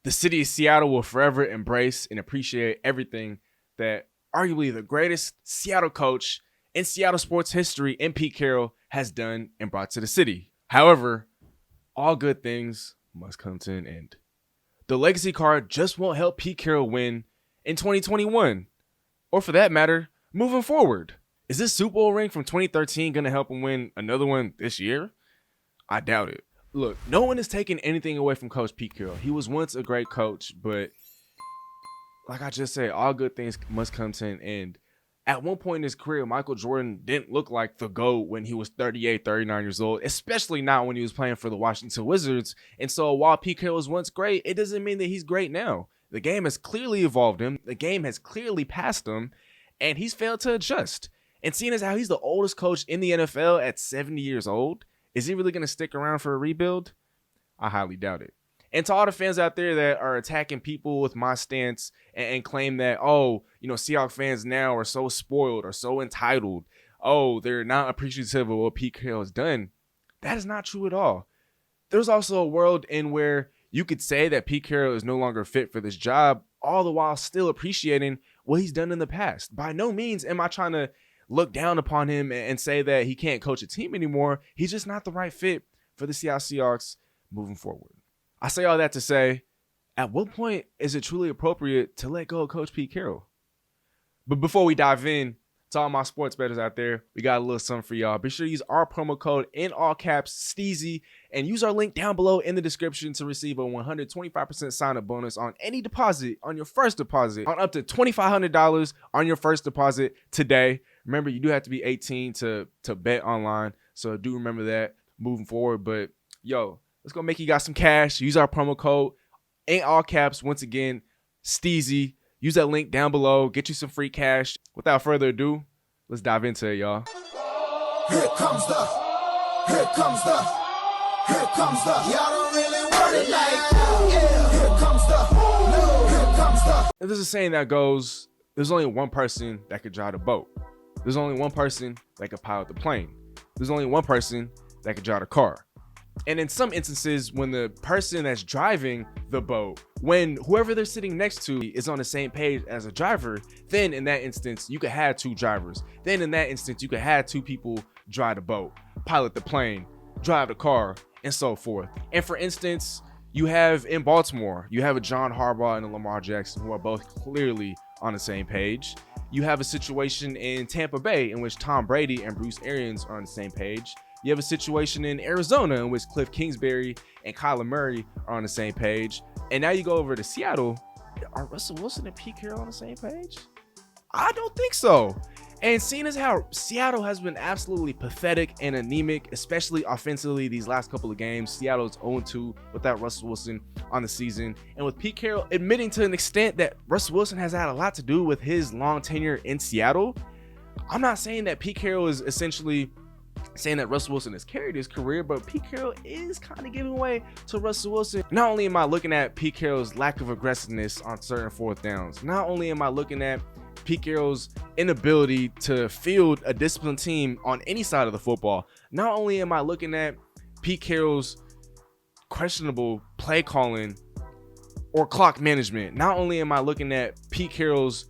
The city of Seattle will forever embrace and appreciate everything that arguably the greatest Seattle coach in Seattle sports history in Pete Carroll has done and brought to the city. However, all good things must come to an end. The legacy card just won't help Pete Carroll win in 2021, or for that matter, moving forward. Is this Super Bowl ring from 2013 going to help him win another one this year? I doubt it. Look, no one is taking anything away from Coach Pete Carroll. He was once a great coach, but like I just said, all good things must come to an end. At one point in his career, Michael Jordan didn't look like the GOAT when he was 38, 39 years old, especially not when he was playing for the Washington Wizards. And so while Pete Carroll was once great, it doesn't mean that he's great now. The game has clearly evolved him. The game has clearly passed him, and he's failed to adjust. And seeing as how he's the oldest coach in the NFL at 70 years old, is he really going to stick around for a rebuild? I highly doubt it. And to all the fans out there that are attacking people with my stance and claim that, oh, Seahawks fans now are so spoiled or so entitled. Oh, they're not appreciative of what Pete Carroll has done. That is not true at all. There's also a world in where you could say that Pete Carroll is no longer fit for this job, all the while still appreciating what he's done in the past. By no means am I trying to look down upon him and say that he can't coach a team anymore. He's just not the right fit for the Seattle Seahawks moving forward. I say all that to say, at what point is it truly appropriate to let go of Coach Pete Carroll? But before we dive in, to all my sports bettors out there, we got a little something for y'all. Be sure to use our promo code in all caps, Steezy, and use our link down below in the description to receive a 125% sign-up bonus on any deposit on your first deposit, on up to $2,500 on your first deposit today. Remember, you do have to be 18 to bet online, so do remember that moving forward. But yo, let's go make you guys some cash. Use our promo code in all caps. Once again, Steezy. Use that link down below. Get you some free cash. Without further ado, let's dive into it, y'all. Here comes the, y'all don't really want it like that. Yeah. Here comes the. And there's a saying that goes, there's only one person that could drive the boat. There's only one person that could pilot the plane. There's only one person that could drive the car. And in some instances, when the person that's driving the boat, when whoever they're sitting next to is on the same page as a driver, then in that instance, you could have two drivers. Then in that instance, you could have two people drive the boat, pilot the plane, drive the car, and so forth. And for instance, you have in Baltimore, you have a John Harbaugh and a Lamar Jackson who are both clearly on the same page. You have a situation in Tampa Bay in which Tom Brady and Bruce Arians are on the same page. You have a situation in Arizona in which Cliff Kingsbury and Kyler Murray are on the same page. And now you go over to Seattle. Are Russell Wilson and Pete Carroll on the same page? I don't think so. And seeing as how Seattle has been absolutely pathetic and anemic, especially offensively these last couple of games, Seattle is 0-2 without Russell Wilson on the season. And with Pete Carroll admitting to an extent that Russell Wilson has had a lot to do with his long tenure in Seattle, I'm not saying that Pete Carroll is essentially saying that Russell Wilson has carried his career, but Pete Carroll is kind of giving way to Russell Wilson. Not only am I looking at Pete Carroll's lack of aggressiveness on certain fourth downs, not only am I looking at Pete Carroll's inability to field a disciplined team on any side of the football, not only am I looking at Pete Carroll's questionable play calling or clock management, not only am I looking at Pete Carroll's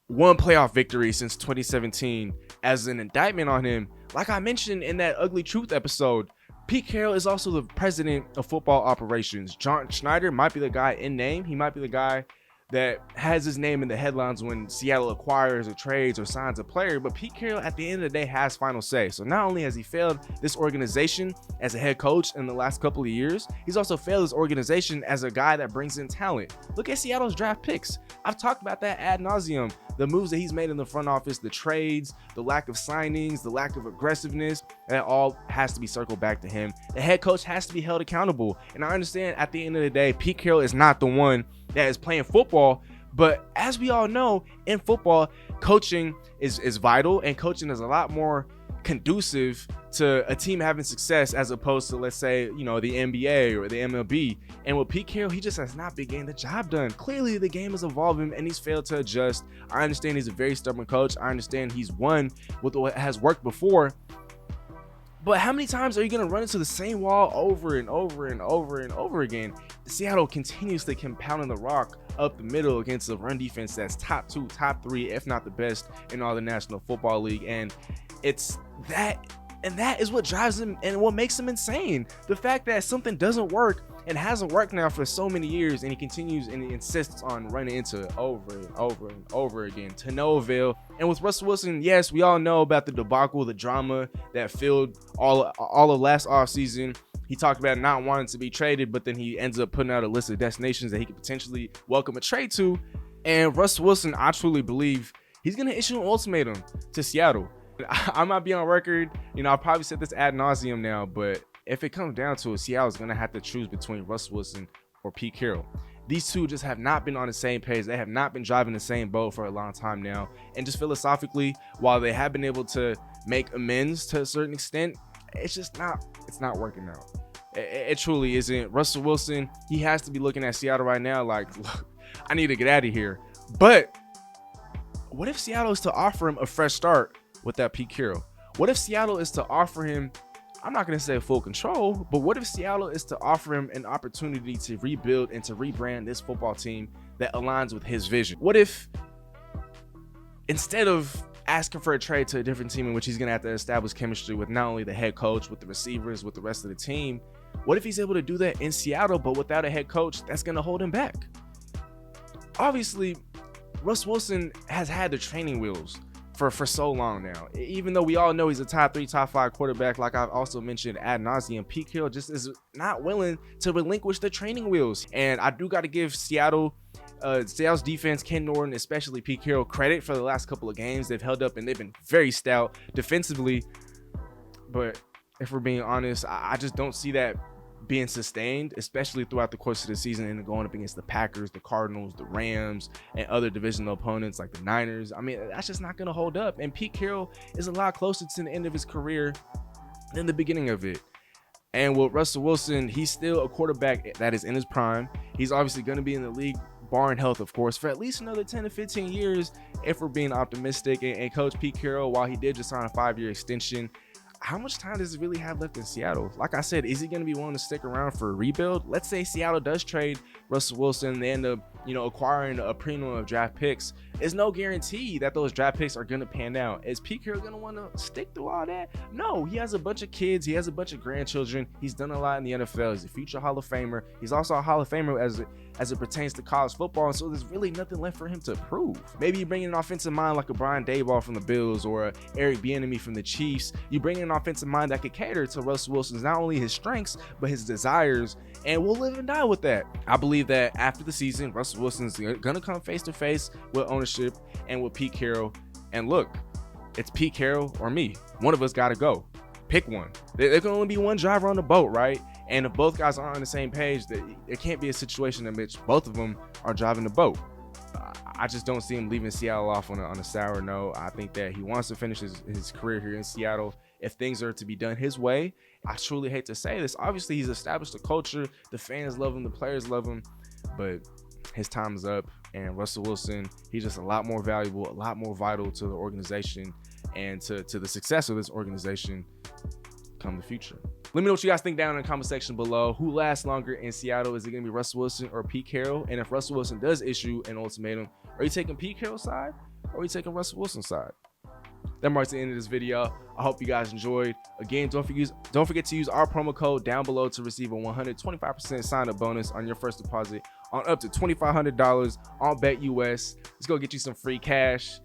one playoff victory since 2017 as an indictment on him. Like I mentioned in that Ugly Truth episode, Pete Carroll is also the president of football operations. John Schneider might be the guy in name. He might be the guy that has his name in the headlines when Seattle acquires or trades or signs a player, but Pete Carroll at the end of the day has final say. So not only has he failed this organization as a head coach in the last couple of years, he's also failed this organization as a guy that brings in talent. Look at Seattle's draft picks. I've talked about that ad nauseum. The moves that he's made in the front office, the trades, the lack of signings, the lack of aggressiveness, that all has to be circled back to him. The head coach has to be held accountable. And I understand at the end of the day, Pete Carroll is not the one that is playing football, but as we all know, in football, coaching is vital, and coaching is a lot more conducive to a team having success as opposed to, let's say, the NBA or the MLB. And with Pete Carroll, he just has not been getting the job done. Clearly, the game is evolving and he's failed to adjust. I understand he's a very stubborn coach. I understand he's won with what has worked before. But how many times are you going to run into the same wall over and over and over and over again? Seattle continuously compounding the rock up the middle against a run defense that's top 2, top 3, if not the best in all the National Football League. And it's that, and that is what drives him and what makes him insane. The fact that something doesn't work and hasn't worked now for so many years, and he continues and he insists on running into it over and over and over again to no avail. And with Russell Wilson, yes, we all know about the debacle, the drama that filled all of last offseason. He talked about not wanting to be traded, but then he ends up putting out a list of destinations that he could potentially welcome a trade to. And Russell Wilson, I truly believe he's going to issue an ultimatum to Seattle. I might be on record, I'll probably said this ad nauseum now, but if it comes down to it, Seattle's going to have to choose between Russell Wilson or Pete Carroll. These two just have not been on the same page. They have not been driving the same boat for a long time now. And just philosophically, while they have been able to make amends to a certain extent, it's not working out. It truly isn't. Russell Wilson, he has to be looking at Seattle right now like, look, I need to get out of here. But what if Seattle is to offer him a fresh start without Pete Carroll? What if Seattle is to offer him, I'm not going to say full control, but what if Seattle is to offer him an opportunity to rebuild and to rebrand this football team that aligns with his vision? What if instead of asking for a trade to a different team in which he's going to have to establish chemistry with not only the head coach, with the receivers, with the rest of the team, what if he's able to do that in Seattle, but without a head coach that's going to hold him back? Obviously, Russ Wilson has had the training wheels for so long now. Even though we all know he's a top 3, top 5 quarterback, like I've also mentioned ad nauseum, Pete Carroll just is not willing to relinquish the training wheels. And I do got to give Seattle's defense, Ken Norton, especially Pete Carroll, credit for the last couple of games. They've held up and they've been very stout defensively. But if we're being honest, I just don't see that being sustained, especially throughout the course of the season and going up against the Packers, the Cardinals, the Rams, and other divisional opponents like the Niners. I mean, that's just not going to hold up. And Pete Carroll is a lot closer to the end of his career than the beginning of it. And with Russell Wilson, he's still a quarterback that is in his prime. He's obviously going to be in the league, barring health, of course, for at least another 10 to 15 years, if we're being optimistic. And Coach Pete Carroll, while he did just sign a 5-year extension, how much time does he really have left in Seattle? Like I said, is he going to be willing to stick around for a rebuild? Let's say Seattle does trade Russell Wilson. They end up, acquiring a premium of draft picks. There's no guarantee that those draft picks are going to pan out. Is Pete Carroll going to want to stick through all that? No, he has a bunch of kids. He has a bunch of grandchildren. He's done a lot in the NFL. He's a future Hall of Famer. He's also a Hall of Famer as it pertains to college football. And so there's really nothing left for him to prove. Maybe you bring in an offensive mind like a Brian Daboll from the Bills or Eric Bieniemy from the Chiefs. You bring in an offensive mind that could cater to Russell Wilson's, not only his strengths, but his desires. And we'll live and die with that. I believe that after the season, Russell Wilson's going to come face to face with ownership and with Pete Carroll. And look, it's Pete Carroll or me. One of us got to go. Pick one. There can only be one driver on the boat, right? And if both guys aren't on the same page, it can't be a situation in which both of them are driving the boat. I just don't see him leaving Seattle off on a sour note. I think that he wants to finish his career here in Seattle. If things are to be done his way, I truly hate to say this. Obviously, he's established a culture. The fans love him. The players love him. But his time is up. And Russell Wilson, he's just a lot more valuable, a lot more vital to the organization and to the success of this organization come the future. Let me know what you guys think down in the comment section below. Who lasts longer in Seattle? Is it going to be Russell Wilson or Pete Carroll? And if Russell Wilson does issue an ultimatum, are you taking Pete Carroll's side or are you taking Russell Wilson's side? That marks the end of this video. I hope you guys enjoyed. Again, don't forget to use our promo code down below to receive a 125% sign-up bonus on your first deposit on up to $2,500 on BetUS. Let's go get you some free cash.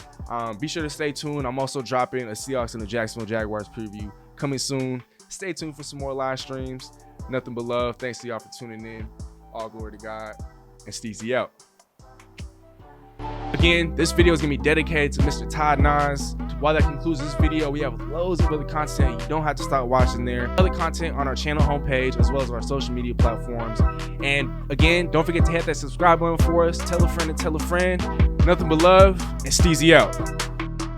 Be sure to stay tuned. I'm also dropping a Seahawks and the Jacksonville Jaguars preview coming soon. Stay tuned for some more live streams. Nothing but love. Thanks to y'all for tuning in. All glory to God. And Steezy out. Again, this video is going to be dedicated to Mr. Todd Nas. While that concludes this video, we have loads of other content. You don't have to stop watching there. Other content on our channel homepage, as well as our social media platforms. And again, don't forget to hit that subscribe button for us. Tell a friend and tell a friend. Nothing but love, and Steezy out.